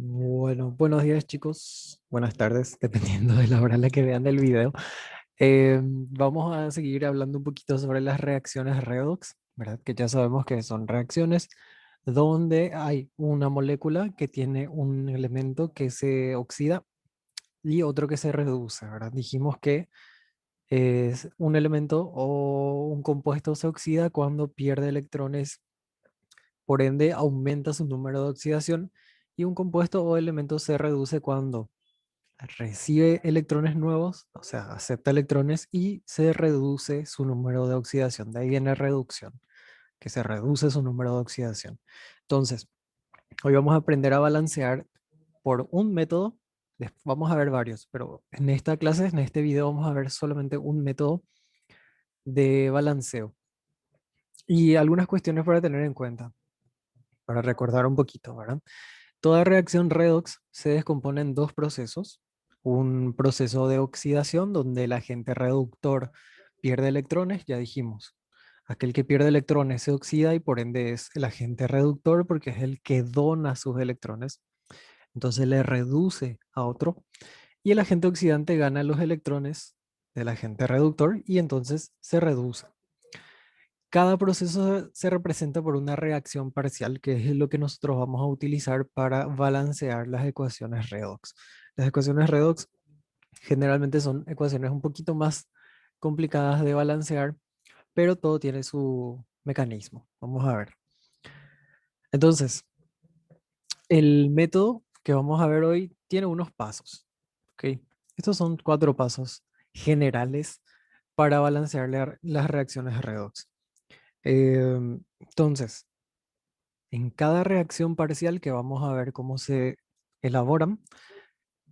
Bueno, buenos días chicos, buenas tardes, dependiendo de la hora en la que vean el video. Vamos a seguir hablando un poquito sobre las reacciones redox, ¿verdad? Que ya sabemos que son reacciones donde hay una molécula que tiene un elemento que se oxida y otro que se reduce, ¿verdad? Dijimos que es un elemento o un compuesto se oxida cuando pierde electrones, por ende aumenta su número de oxidación, y un compuesto o elemento se reduce cuando recibe electrones nuevos, o sea, acepta electrones y se reduce su número de oxidación. De ahí viene reducción, que se reduce su número de oxidación. Entonces, hoy vamos a aprender a balancear por un método. Vamos a ver varios, pero en esta clase, en este video, vamos a ver solamente un método de balanceo y algunas cuestiones para tener en cuenta, para recordar un poquito, ¿verdad? Toda reacción redox se descompone en dos procesos. Un proceso de oxidación donde el agente reductor pierde electrones, ya dijimos. Aquel que pierde electrones se oxida y por ende es el agente reductor porque es el que dona sus electrones. Entonces le reduce a otro y el agente oxidante gana los electrones del agente reductor y entonces se reduce. Cada proceso se representa por una reacción parcial, que es lo que nosotros vamos a utilizar para balancear las ecuaciones redox. Las ecuaciones redox generalmente son ecuaciones un poquito más complicadas de balancear, pero todo tiene su mecanismo. Vamos a ver. Entonces, el método que vamos a ver hoy tiene unos pasos. ¿Ok? Estos son 4 pasos generales para balancear las reacciones redox. Entonces, en cada reacción parcial que vamos a ver cómo se elaboran,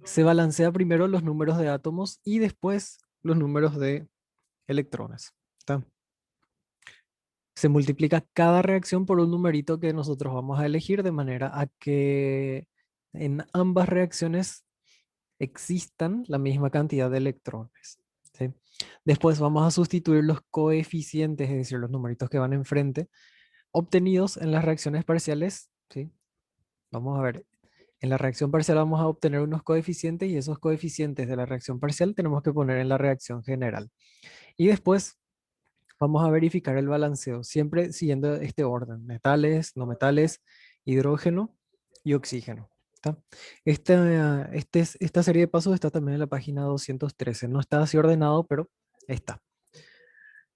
se balancea primero los números de átomos y después los números de electrones. ¿Está? Se multiplica cada reacción por un numerito que nosotros vamos a elegir de manera a que en ambas reacciones existan la misma cantidad de electrones. ¿Sí? Después vamos a sustituir los coeficientes, es decir, los numeritos que van enfrente, obtenidos en las reacciones parciales. ¿Sí? Vamos a ver, en la reacción parcial vamos a obtener unos coeficientes y esos coeficientes de la reacción parcial tenemos que poner en la reacción general. Y después vamos a verificar el balanceo, siempre siguiendo este orden: metales, no metales, hidrógeno y oxígeno. ¿Está? Esta serie de pasos está también en la página 213. No está así ordenado, pero está.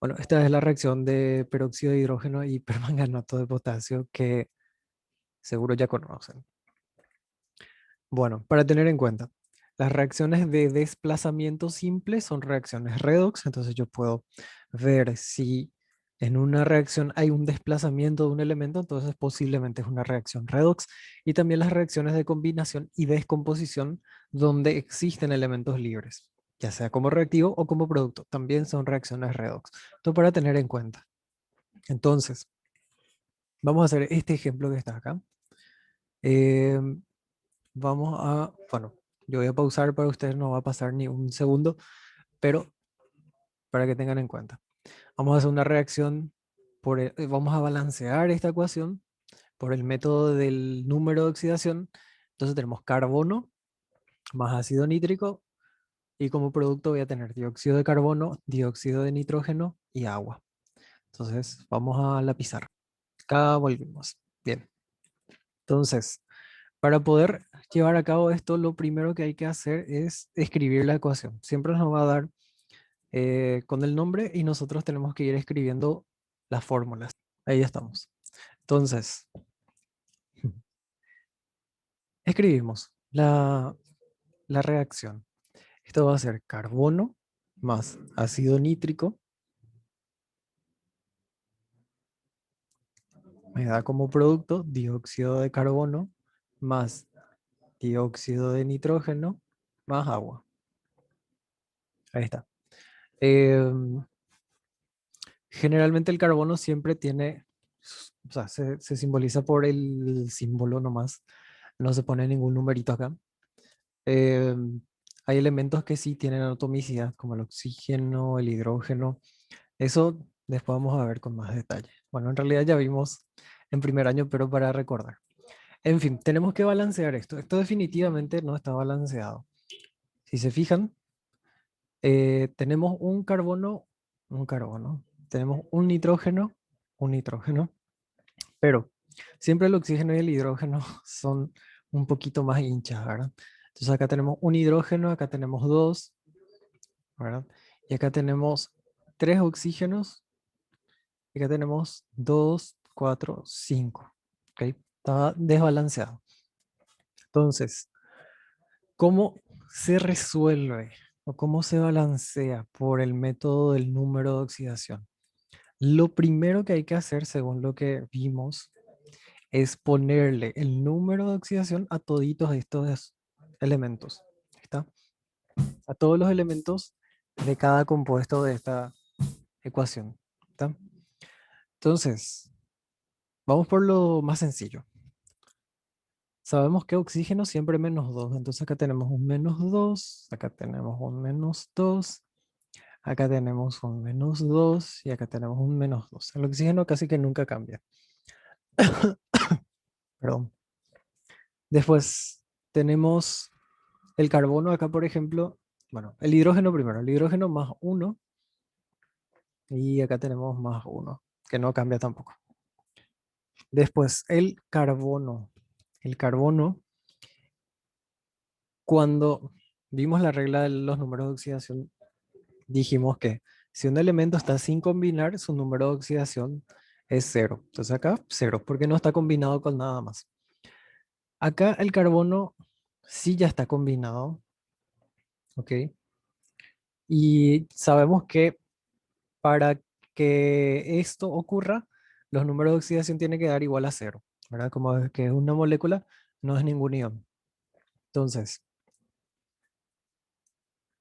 Bueno, esta es la reacción de peróxido de hidrógeno y permanganato de potasio que seguro ya conocen. Bueno, para tener en cuenta, las reacciones de desplazamiento simple son reacciones redox, entonces yo puedo ver si en una reacción hay un desplazamiento de un elemento, entonces posiblemente es una reacción redox. Y también las reacciones de combinación y descomposición donde existen elementos libres, ya sea como reactivo o como producto, también son reacciones redox. Esto para tener en cuenta. Entonces, vamos a hacer este ejemplo que está acá. Em, bueno, yo voy a pausar para ustedes, no va a pasar ni un segundo, pero para que tengan en cuenta. Vamos a hacer una reacción, vamos a balancear esta ecuación por el método del número de oxidación. Entonces tenemos carbono más ácido nítrico y como producto voy a tener dióxido de carbono, dióxido de nitrógeno y agua. Entonces vamos a la pizarra. Acá volvimos. Bien. Entonces, para poder llevar a cabo esto, lo primero que hay que hacer es escribir la ecuación. Siempre nos va a dar con el nombre y nosotros tenemos que ir escribiendo las fórmulas. Ahí estamos. Entonces, escribimos la reacción. Esto va a ser carbono más ácido nítrico. Me da como producto dióxido de carbono más dióxido de nitrógeno más agua. Ahí está. Em, Generalmente el carbono siempre tiene, o sea, se simboliza por el símbolo nomás, no se pone ningún numerito acá. Eh, Hay elementos que sí tienen atomicidad, como el oxígeno, el hidrógeno. Eso después vamos a ver con más detalle. Bueno, en realidad ya vimos en primer año, pero para recordar. En fin, tenemos que balancear esto. Esto definitivamente no está balanceado. Si se fijan, tenemos un carbono, tenemos un nitrógeno, pero siempre el oxígeno y el hidrógeno son un poquito más hinchas, ¿verdad? Entonces acá tenemos un hidrógeno, acá tenemos dos, ¿verdad? Y acá tenemos tres oxígenos, y acá tenemos dos, cuatro, cinco, ¿ok? Está desbalanceado. Entonces, ¿cómo se resuelve o cómo se balancea por el método del número de oxidación? Lo primero que hay que hacer, según lo que vimos, es ponerle el número de oxidación a toditos estos elementos. ¿Está? A todos los elementos de cada compuesto de esta ecuación. ¿Está? Entonces, vamos por lo más sencillo. Sabemos que oxígeno siempre menos 2. Entonces acá tenemos un menos 2, acá tenemos un menos 2, acá tenemos un menos 2 y acá tenemos un menos 2. El oxígeno casi que nunca cambia. Perdón. Después tenemos el carbono acá, por ejemplo. Bueno, el hidrógeno primero. El hidrógeno más 1 y acá tenemos más 1, que no cambia tampoco. Después el carbono. El carbono, cuando vimos la regla de los números de oxidación, dijimos que si un elemento está sin combinar, su número de oxidación es cero. Entonces acá cero, porque no está combinado con nada más. Acá el carbono sí ya está combinado, ¿ok? Y sabemos que para que esto ocurra, los números de oxidación tienen que dar igual a cero, ¿verdad? Como es que es una molécula, no es ningún ion. Entonces,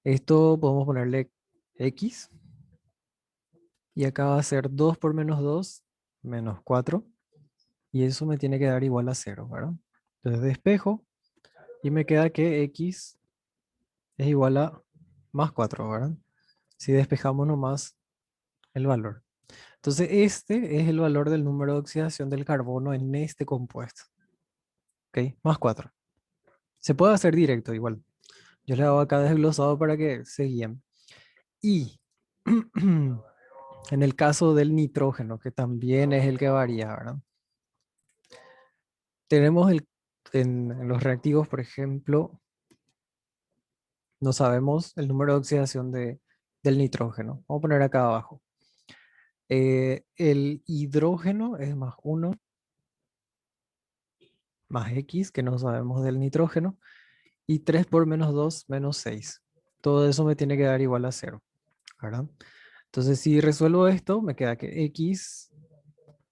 esto podemos ponerle X, y acá va a ser 2 por menos 2 menos 4. Y eso me tiene que dar igual a cero, ¿verdad? Entonces despejo y me queda que X es igual a más 4, ¿verdad? Si despejamos nomás el valor. Entonces este es el valor del número de oxidación del carbono en este compuesto, ¿ok? Más 4. Se puede hacer directo igual. Yo le hago acá desglosado para que se guíen. Y en el caso del nitrógeno, que también es el que varía, ¿verdad? Tenemos en los reactivos, por ejemplo, no sabemos el número de oxidación del nitrógeno. Vamos a poner acá abajo. El hidrógeno es más 1 más X, que no sabemos del nitrógeno, y 3 por menos 2 menos 6. Todo eso me tiene que dar igual a cero, ¿verdad? Entonces, si resuelvo esto, me queda que X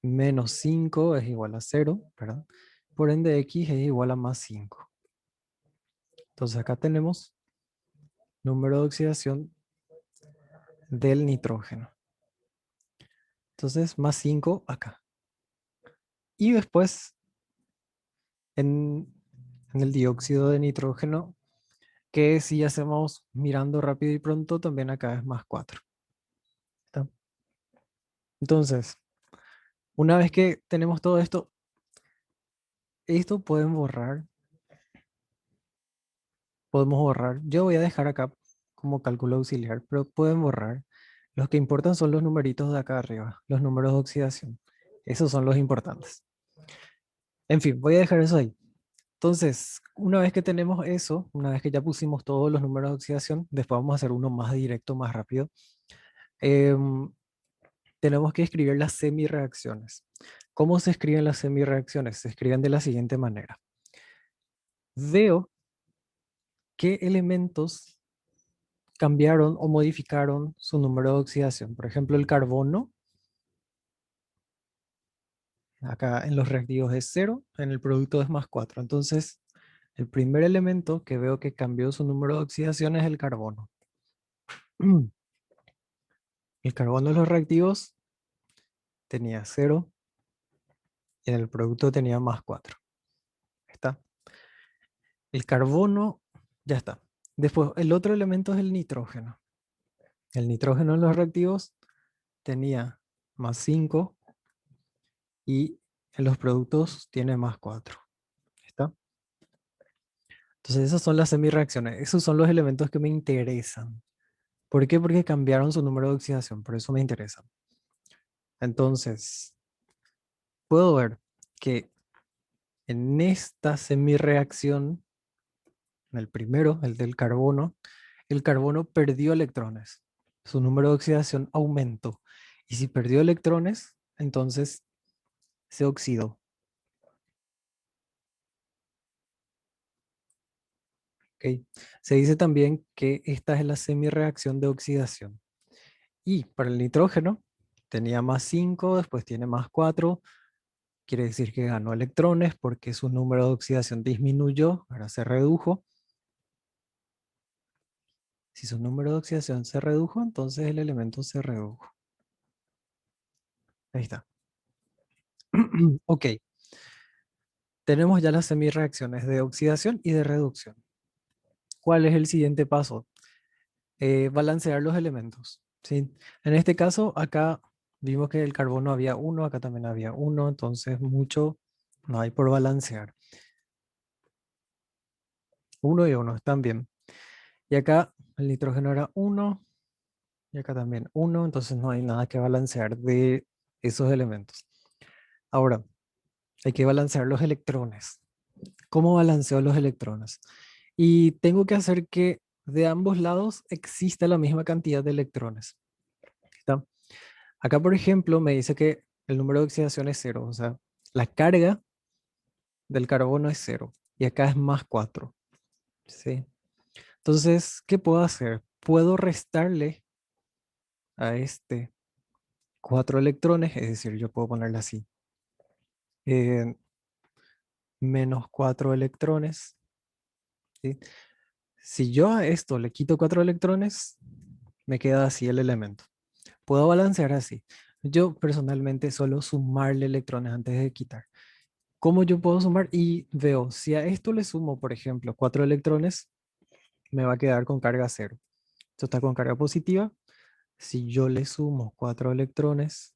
menos 5 es igual a cero, ¿verdad? Por ende, X es igual a más 5. Entonces, acá tenemos número de oxidación del nitrógeno. Entonces, más 5 acá. Y después, en, en el dióxido de nitrógeno, que si hacemos mirando rápido y pronto, también acá es más 4. ¿Está? Entonces, una vez que tenemos todo esto, esto podemos borrar. Yo voy a dejar acá como cálculo auxiliar, pero pueden borrar. Los que importan son los numeritos de acá arriba, los números de oxidación. Esos son los importantes. En fin, voy a dejar eso ahí. Entonces, una vez que tenemos eso, una vez que ya pusimos todos los números de oxidación, después vamos a hacer uno más directo, más rápido. Em, Tenemos que escribir las semireacciones. ¿Cómo se escriben las semireacciones? Se escriben de la siguiente manera. Veo qué elementos cambiaron o modificaron su número de oxidación. Por ejemplo, el carbono, acá en los reactivos es 0, en el producto es más 4. Entonces, el primer elemento que veo que cambió su número de oxidación es el carbono. El carbono de los reactivos tenía 0 y en el producto tenía más 4. ¿Está? El carbono, ya está. Después, el otro elemento es el nitrógeno. El nitrógeno en los reactivos tenía más 5 y en los productos tiene más 4. Entonces esas son las semirreacciones. Esos son los elementos que me interesan. ¿Por qué? Porque cambiaron su número de oxidación. Por eso me interesa. Entonces, puedo ver que en esta semirreacción, en el primero, el del carbono, el carbono perdió electrones. Su número de oxidación aumentó. Y si perdió electrones, entonces se oxidó. ¿Ok? Se dice también que esta es la semirreacción de oxidación. Y para el nitrógeno tenía más 5, después tiene más 4. Quiere decir que ganó electrones porque su número de oxidación disminuyó, ahora se redujo. Si su número de oxidación se redujo, entonces el elemento se redujo. Ahí está. Ok, tenemos ya las semirreacciones de oxidación y de reducción. ¿Cuál es el siguiente paso? Balancear los elementos. ¿Sí? En este caso, acá vimos que el carbono había uno, acá también había uno, entonces mucho no hay por balancear. Uno y uno están bien. Y acá el nitrógeno era uno, y acá también uno, entonces no hay nada que balancear de esos elementos. Ahora, hay que balancear los electrones. ¿Cómo balanceo los electrones? Y tengo que hacer que de ambos lados exista la misma cantidad de electrones. ¿Está? Acá, por ejemplo, me dice que el número de oxidación es cero, o sea, la carga del carbono es cero, y acá es más 4. ¿Sí? Entonces, ¿qué puedo hacer? Puedo restarle a este 4 electrones, es decir, yo puedo ponerle así, eh, menos 4 electrones. ¿Sí? Si yo a esto le quito 4 electrones, me queda así el elemento. Puedo balancear así. Yo personalmente solo sumarle electrones antes de quitar. ¿Cómo yo puedo sumar? Y veo, si a esto le sumo, por ejemplo, 4 electrones, me va a quedar con carga cero. Esto está con carga positiva. Si yo le sumo 4 electrones,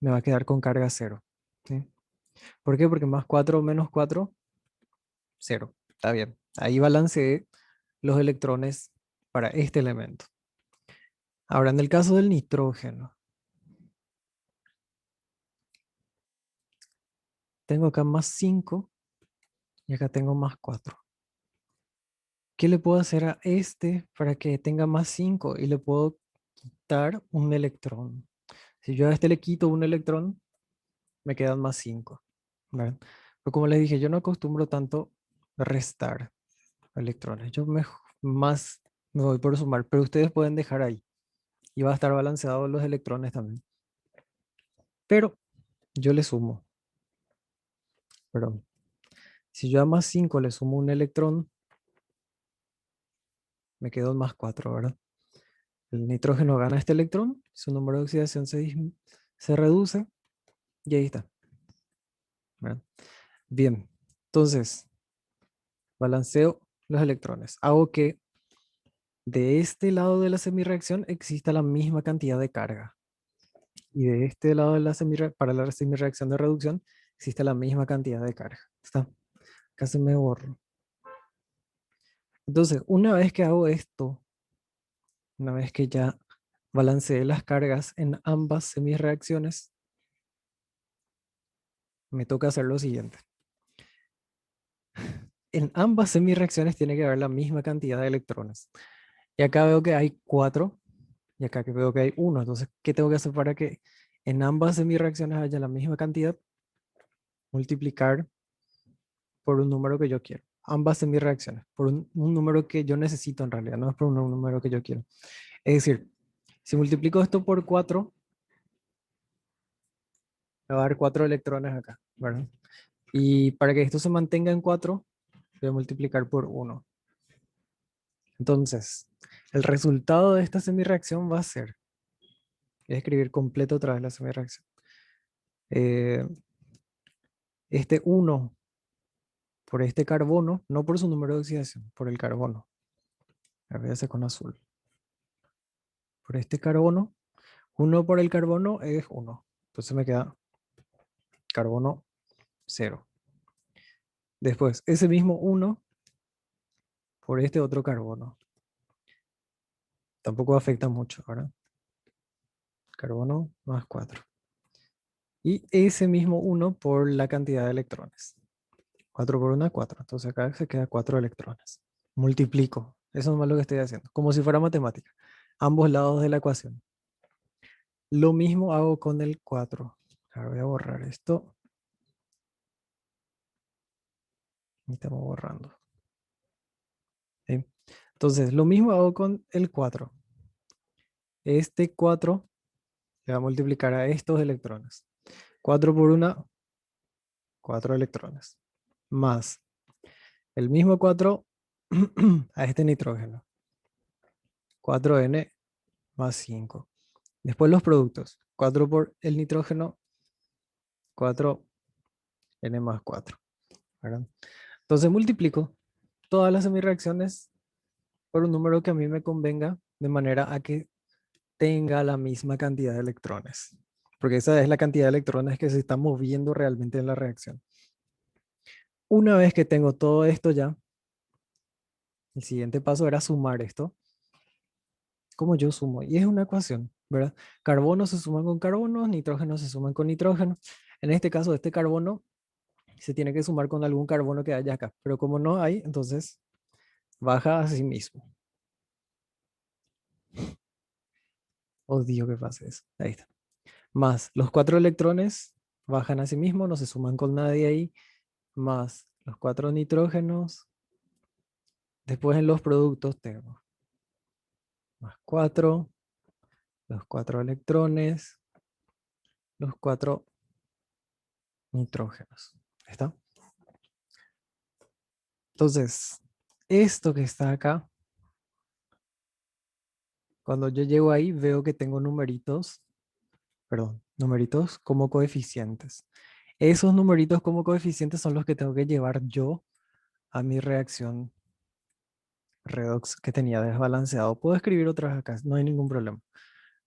me va a quedar con carga cero. ¿Sí? ¿Por qué? Porque más 4 menos 4 cero. Está bien. Ahí balanceé los electrones para este elemento. Ahora, en el caso del nitrógeno, tengo acá más 5 y acá tengo más 4. ¿Qué le puedo hacer a este para que tenga más 5? Y le puedo quitar un electrón. Si yo a este le quito un electrón, me quedan más 5. ¿Verdad? Pero como les dije, yo no acostumbro tanto a restar electrones. Más me voy por sumar, pero ustedes pueden dejar ahí. Y va a estar balanceado los electrones también. Pero yo le sumo, perdón. Si yo a más 5 le sumo un electrón, me quedo en más 4, ¿verdad? El nitrógeno gana este electrón, su número de oxidación se reduce y ahí está, ¿verdad? Bien, entonces balanceo los electrones. Hago que de este lado de la semirreacción exista la misma cantidad de carga. Y de este lado de la para la semirreacción de reducción existe la misma cantidad de carga. ¿Está? Acá se me borró. Entonces, una vez que hago esto, una vez que ya balanceé las cargas en ambas semirreacciones, me toca hacer lo siguiente. En ambas semirreacciones tiene que haber la misma cantidad de electrones. Y acá veo que hay 4 y acá que veo que hay uno. Entonces, ¿qué tengo que hacer para que en ambas semirreacciones haya la misma cantidad? Multiplicar por un número que yo quiero. Ambas semirreacciones, por un número que yo necesito en realidad, no es por un número que yo quiero. Es decir, si multiplico esto por 4, me va a dar 4 electrones acá, ¿verdad? Y para que esto se mantenga en 4, voy a multiplicar por 1. Entonces, el resultado de esta semirreacción va a ser, voy a escribir completo otra vez la semirreacción. Eh, este 1 por este carbono, no por su número de oxidación, por el carbono. A ver, hacer con azul. Por este carbono, 1 por el carbono es 1. Entonces me queda carbono 0. Después, ese mismo uno por este otro carbono. Tampoco afecta mucho, ¿verdad? Carbono más 4. Y ese mismo uno por la cantidad de electrones. 4 por 1 es 4. Entonces acá se queda 4 electrones. Multiplico. Eso es lo que estoy haciendo. Como si fuera matemática. Ambos lados de la ecuación. Lo mismo hago con el 4. Ahora voy a borrar esto. Y estamos borrando. ¿Sí? Entonces, lo mismo hago con el 4. Este 4 le va a multiplicar a estos electrones. 4 por 1, 4 electrones. Más el mismo 4 a este nitrógeno. 4N más 5. Después los productos. 4 por el nitrógeno, 4N más 4. ¿Verdad? Entonces multiplico todas las semireacciones por un número que a mí me convenga, de manera a que tenga la misma cantidad de electrones. Porque esa es la cantidad de electrones que se están moviendo realmente en la reacción. Una vez que tengo todo esto ya, el siguiente paso era sumar esto. ¿Cómo yo sumo? Y es una ecuación, ¿verdad? Carbono se suman con carbono, nitrógeno se suman con nitrógeno. En este caso, este carbono se tiene que sumar con algún carbono que haya acá. Pero como no hay, entonces baja a sí mismo. Odio que pase eso. Ahí está. Más los 4 electrones bajan a sí mismo, no se suman con nadie ahí. Más los 4 nitrógenos. Después en los productos tengo más 4, los 4 electrones, los 4 nitrógenos. ¿Está? Entonces, esto que está acá, cuando yo llego ahí, veo que tengo numeritos, perdón, numeritos como coeficientes. Esos numeritos como coeficientes son los que tengo que llevar yo a mi reacción redox que tenía desbalanceado. Puedo escribir otra vez acá, no hay ningún problema,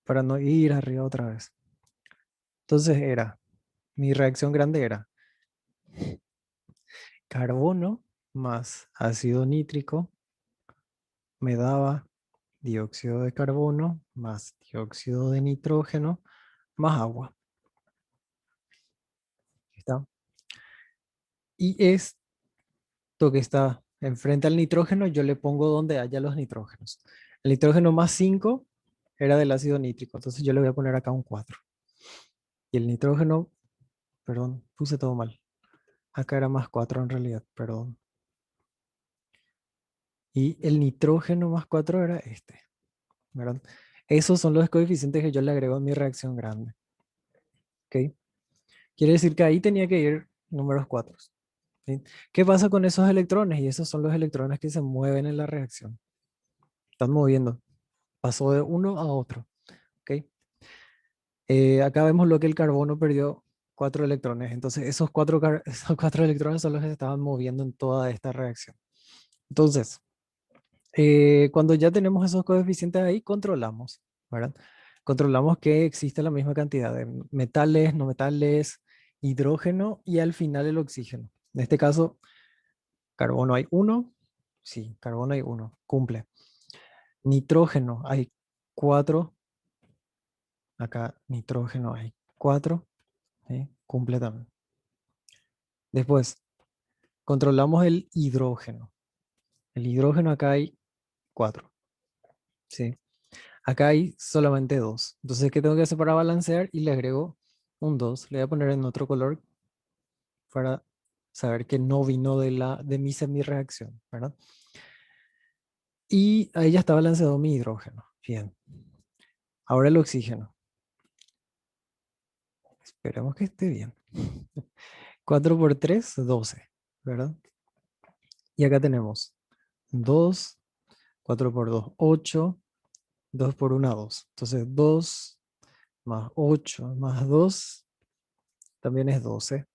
para no ir arriba otra vez. Entonces mi reacción grande era carbono más ácido nítrico me daba dióxido de carbono más dióxido de nitrógeno más agua. ¿Está? Y esto que está enfrente al nitrógeno, yo le pongo donde haya los nitrógenos. El nitrógeno más 5 era del ácido nítrico, entonces yo le voy a poner acá un 4. Y el nitrógeno, perdón, puse todo mal. Acá era más 4 en realidad, perdón. Y el nitrógeno más 4 era este, ¿verdad? Esos son los coeficientes que yo le agrego a mi reacción grande. ¿Ok? Quiere decir que ahí tenía que ir números 4. ¿Sí? ¿Qué pasa con esos electrones? Y esos son los electrones que se mueven en la reacción. Están moviendo. Pasó de uno a otro. ¿Ok? Acá vemos lo que el carbono perdió 4 electrones. Entonces esos 4, esos 4 electrones son los que se estaban moviendo en toda esta reacción. Entonces, cuando ya tenemos esos coeficientes ahí, controlamos, ¿verdad? Controlamos que existe la misma cantidad de metales, no metales, hidrógeno y al final el oxígeno. En este caso, carbono hay uno, sí, carbono hay uno, cumple. Nitrógeno hay 4, acá nitrógeno hay 4, ¿sí? Cumple también. Después, controlamos el hidrógeno. El hidrógeno acá hay 4, ¿sí? Acá hay solamente 2. Entonces, ¿qué tengo que hacer para balancear? Y le agrego un 2. Le voy a poner en otro color para saber que no vino de mi semireacción, ¿verdad? Y ahí ya está balanceado mi hidrógeno. Bien. Ahora el oxígeno. Esperemos que esté bien. 4 por 3, 12, ¿verdad? Y acá tenemos 2, 4 por 2, 8, 2 por 1, 2. Entonces 2 más 8 más 2 también es 12.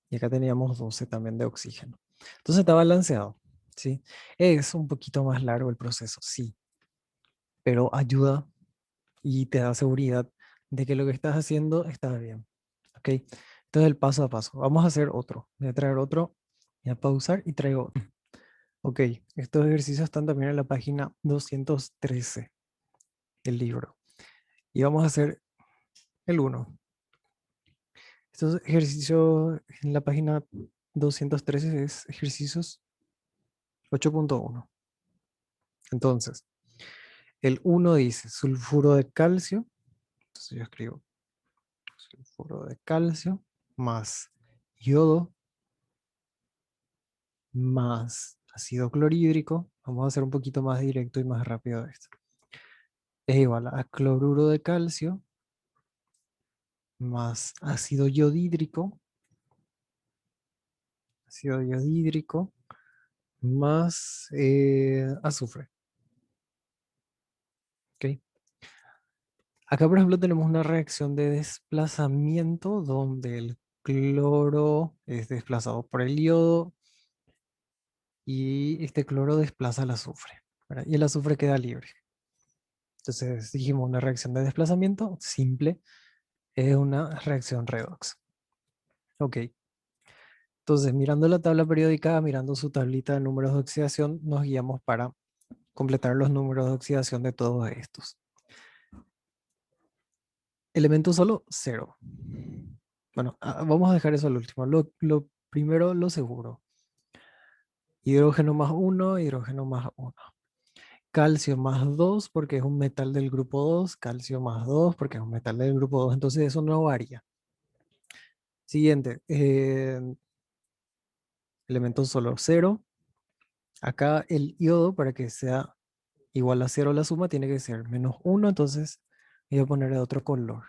Y acá teníamos 12 también de oxígeno. Entonces está balanceado, ¿sí? Es un poquito más largo el proceso, sí, pero ayuda y te da seguridad de que lo que estás haciendo está bien, ¿ok? Entonces el paso a paso. Vamos a hacer otro. Voy a traer otro Voy a pausar y traigo otro. Ok, estos ejercicios están también en la página 213 del libro. Y vamos a hacer el uno. Estos ejercicios en la página 213 es ejercicios 8.1. Entonces, el uno dice sulfuro de calcio. Entonces yo escribo sulfuro de calcio más yodo más ácido clorhídrico. Vamos a hacer un poquito más directo y más rápido esto. Es igual a cloruro de calcio más ácido yodhídrico más azufre. ¿Ok? Acá, por ejemplo, tenemos una reacción de desplazamiento donde el cloro es desplazado por el yodo y este cloro desplaza el azufre, ¿verdad? Y el azufre queda libre. Entonces dijimos una reacción de desplazamiento simple es una reacción redox. Ok. Entonces, mirando la tabla periódica, mirando su tablita de números de oxidación, nos guiamos para completar los números de oxidación de todos estos. Elemento solo, cero. Bueno, vamos a dejar eso al último. Lo primero, lo seguro. Hidrógeno más uno, hidrógeno más uno. Calcio más 2 porque es un metal del grupo 2. Calcio más 2 porque es un metal del grupo 2. Entonces eso no varía. Siguiente. Elemento solo, cero. Acá el yodo, para que sea igual a cero la suma, tiene que ser menos uno. Entonces voy a poner de otro color.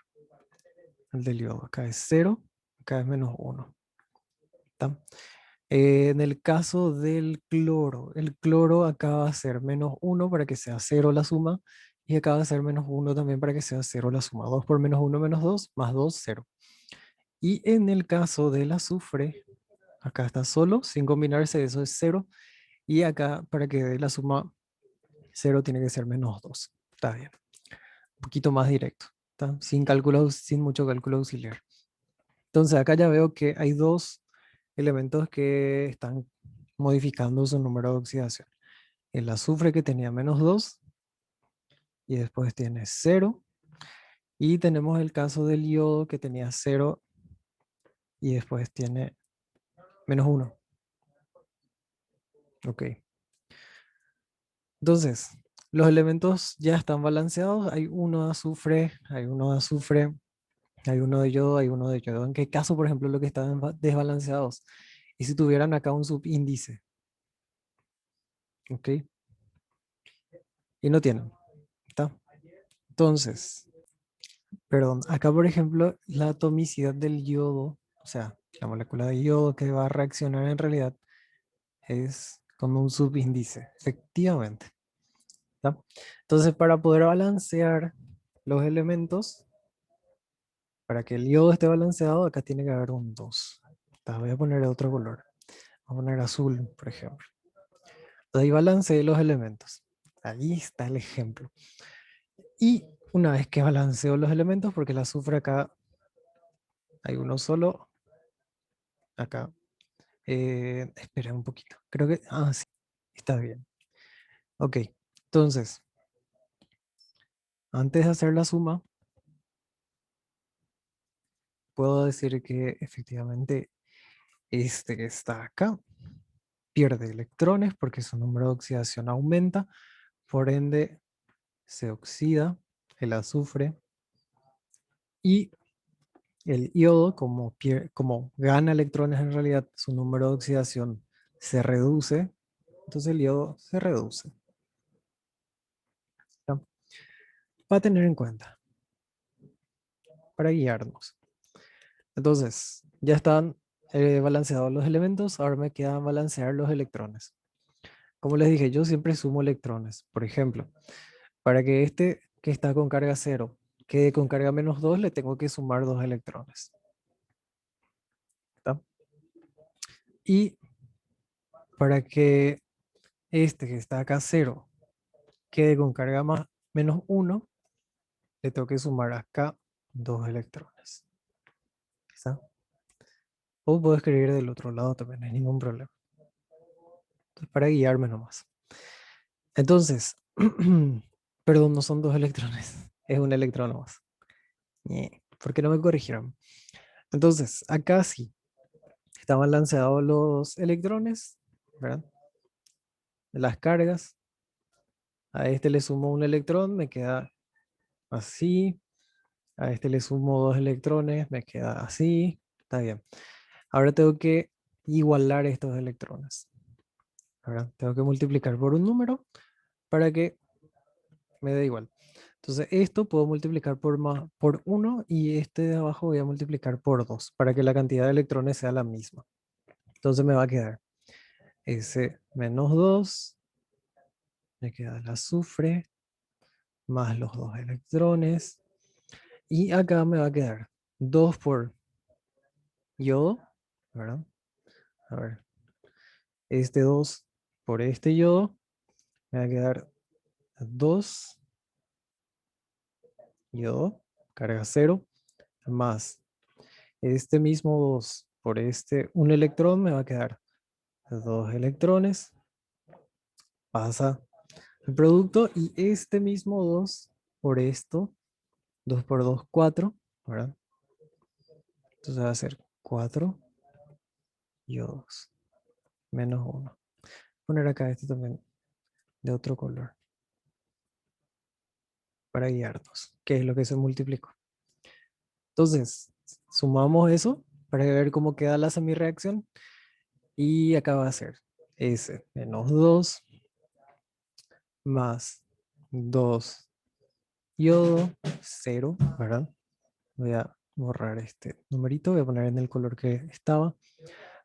El del yodo. Acá es cero, acá es menos uno. ¿Está? En el caso del cloro, el cloro acá va a ser menos uno para que sea cero la suma. Y acá va a ser menos uno también para que sea cero la suma. 2 por menos uno menos 2 más 2 cero. Y en el caso del azufre, acá está solo, sin combinarse, eso es cero. Y acá, para que dé la suma cero, tiene que ser menos 2. Está bien. Un poquito más directo. ¿Está? Sin cálculo, sin mucho cálculo auxiliar. Entonces, acá ya veo que hay dos elementos que están modificando su número de oxidación. El azufre que tenía menos 2 y después tiene cero. Y tenemos el caso del yodo que tenía cero y después tiene menos uno. Ok. Entonces, los elementos ya están balanceados. Hay uno de azufre, hay uno de azufre, hay uno de yodo, hay uno de yodo. ¿En qué caso, por ejemplo, lo que están desbalanceados? Y si tuvieran acá un subíndice, ¿ok? Y no tienen, ¿está? Entonces, perdón, acá, por ejemplo, la atomicidad del yodo, o sea, la molécula de yodo que va a reaccionar en realidad es con un subíndice, efectivamente, ¿está? Entonces, para poder balancear los elementos, para que el yodo esté balanceado, acá tiene que haber un 2. Voy a poner otro color. Voy a poner azul, por ejemplo. Entonces ahí balanceé los elementos. Ahí está el ejemplo. Y una vez que balanceo los elementos, porque el azufre acá hay uno solo, acá. Espera un poquito. Creo que... Ah, sí. Está bien. Ok. Entonces, antes de hacer la suma, puedo decir que efectivamente este que está acá pierde electrones porque su número de oxidación aumenta, por ende se oxida el azufre y el yodo, como gana electrones en realidad, su número de oxidación se reduce, entonces el yodo se reduce. ¿Ya? Va a tener en cuenta para guiarnos. Entonces, ya están balanceados los elementos, ahora me queda balancear los electrones. Como les dije, yo siempre sumo electrones. Por ejemplo, para que este que está con carga cero quede con carga menos 2, le tengo que sumar 2 electrones. ¿Está? Y para que este que está acá cero quede con carga menos 1, le tengo que sumar acá 2 electrones. ¿Está? O puedo escribir del otro lado también, no hay ningún problema. para guiarme nomás. Entonces, perdón, no son dos electrones, es un electrón nomás. ¿Por qué no me corrigieron? Entonces, acá sí, estaban lanzados los electrones, ¿verdad? Las cargas. A este le sumo un electrón, me queda así. A este le sumo dos electrones, me queda así. Está bien. Ahora tengo que igualar estos electrones, ¿verdad? Tengo que multiplicar por un número para que me dé igual. Entonces, esto puedo multiplicar por 1 y este de abajo voy a multiplicar por 2 para que la cantidad de electrones sea la misma. Entonces me va a quedar ese menos 2, me queda el azufre, más los dos electrones. Y acá me va a quedar 2 por yodo, ¿verdad? A ver, este 2 por este yodo, me va a quedar 2 yodo, carga 0, más este mismo 2 por este un electrón, me va a quedar 2 electrones, pasa el producto y este mismo 2 por esto, 2 por 2 4, ¿verdad? Entonces va a ser 4 yodos menos 1. Poner acá este también de otro color para guiarnos, que es lo que se multiplicó. Entonces, sumamos eso para ver cómo queda la semireacción y acá va a ser S menos 2 más 2 yodo 0, ¿verdad? Voy a borrar este numerito, voy a poner en el color que estaba,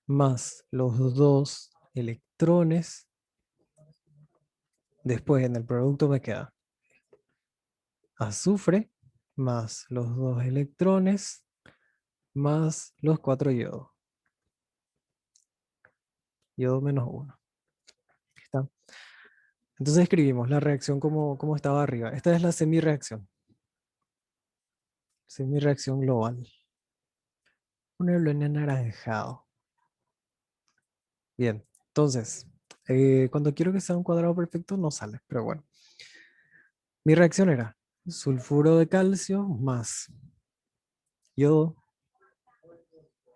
más los dos electrones. Después en el producto me queda azufre más los dos electrones más los 4 yodo. Yodo menos 1. ¿Está? Entonces escribimos la reacción como estaba arriba. Esta es la semireacción. Semireacción global. Ponerlo en anaranjado. Bien, entonces, cuando quiero que sea un cuadrado perfecto no sale, pero bueno. Mi reacción era sulfuro de calcio más yodo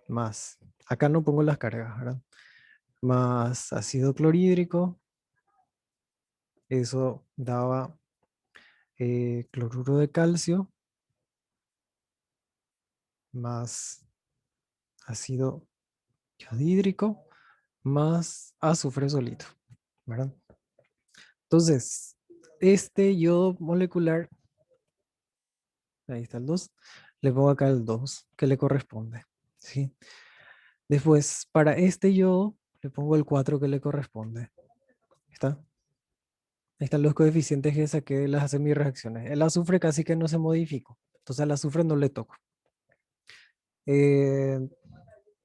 más, acá no pongo las cargas, ¿verdad? Más ácido clorhídrico, eso daba cloruro de calcio más ácido yodhídrico más azufre solito, ¿verdad? Entonces, este yodo molecular, ahí está el 2, le pongo acá el 2 que le corresponde, ¿sí? Después, para este yodo, le pongo el 4 que le corresponde. ¿Está? Ahí están los coeficientes que saqué de las semireacciones. El azufre casi que no se modificó, entonces al azufre no le toco. Eh,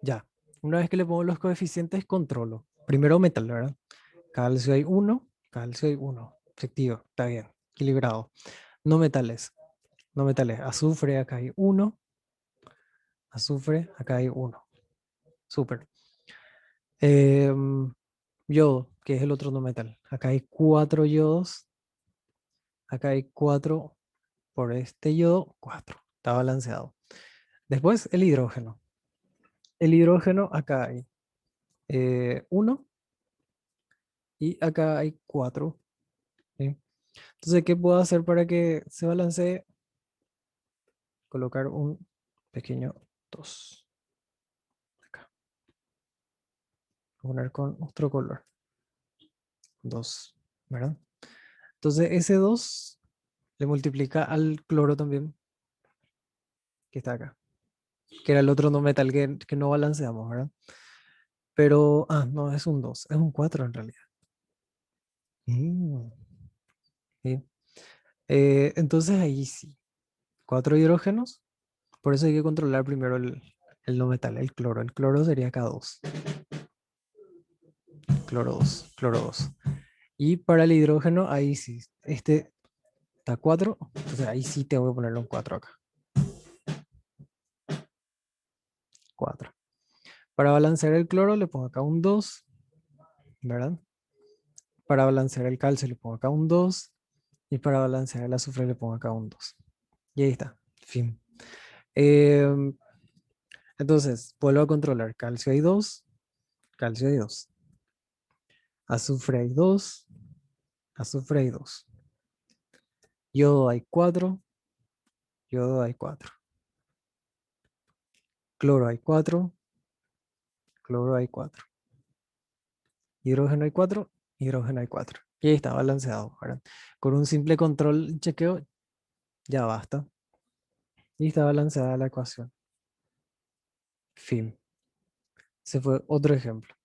ya, una vez que le pongo los coeficientes, controlo. Primero metal, ¿verdad? Calcio hay 1, calcio hay 1. Efectivo, está bien, equilibrado. No metales, no metales. Azufre, acá hay 1. Azufre, acá hay 1. Súper. Yodo, que es el otro no metal. Acá hay 4 yodos. Acá hay 4 por este yodo, 4. Está balanceado. Después el hidrógeno. El hidrógeno, acá hay 1 y acá hay 4. ¿Sí? Entonces, ¿qué puedo hacer para que se balancee? Colocar un pequeño 2 acá. Poner con otro color. 2, ¿verdad? Entonces, ese 2 le multiplica al cloro también, que está acá, que era el otro no metal que no balanceamos, ¿verdad? Pero, no, es un 2, es un 4 en realidad. Mm, sí. Entonces ahí sí, 4 hidrógenos, por eso hay que controlar primero el no metal, el cloro. El cloro sería K2, cloro 2, cloro 2. Y para el hidrógeno, ahí sí, este está 4, entonces ahí sí tengo que ponerle un 4 acá. 4. Para balancear el cloro le pongo acá un 2, ¿verdad? Para balancear el calcio le pongo acá un 2 y para balancear el azufre le pongo acá un 2. Y ahí está, fin. Em, entonces, vuelvo a controlar. Calcio hay 2, azufre hay 2, azufre hay 2. Yodo hay 4, yodo hay 4. Cloro hay 4, cloro hay 4. Hidrógeno hay 4, hidrógeno hay 4. Y ahí está balanceado, ¿verdad? Con un simple control y chequeo ya basta. Y está balanceada la ecuación. Fin. Se fue otro ejemplo.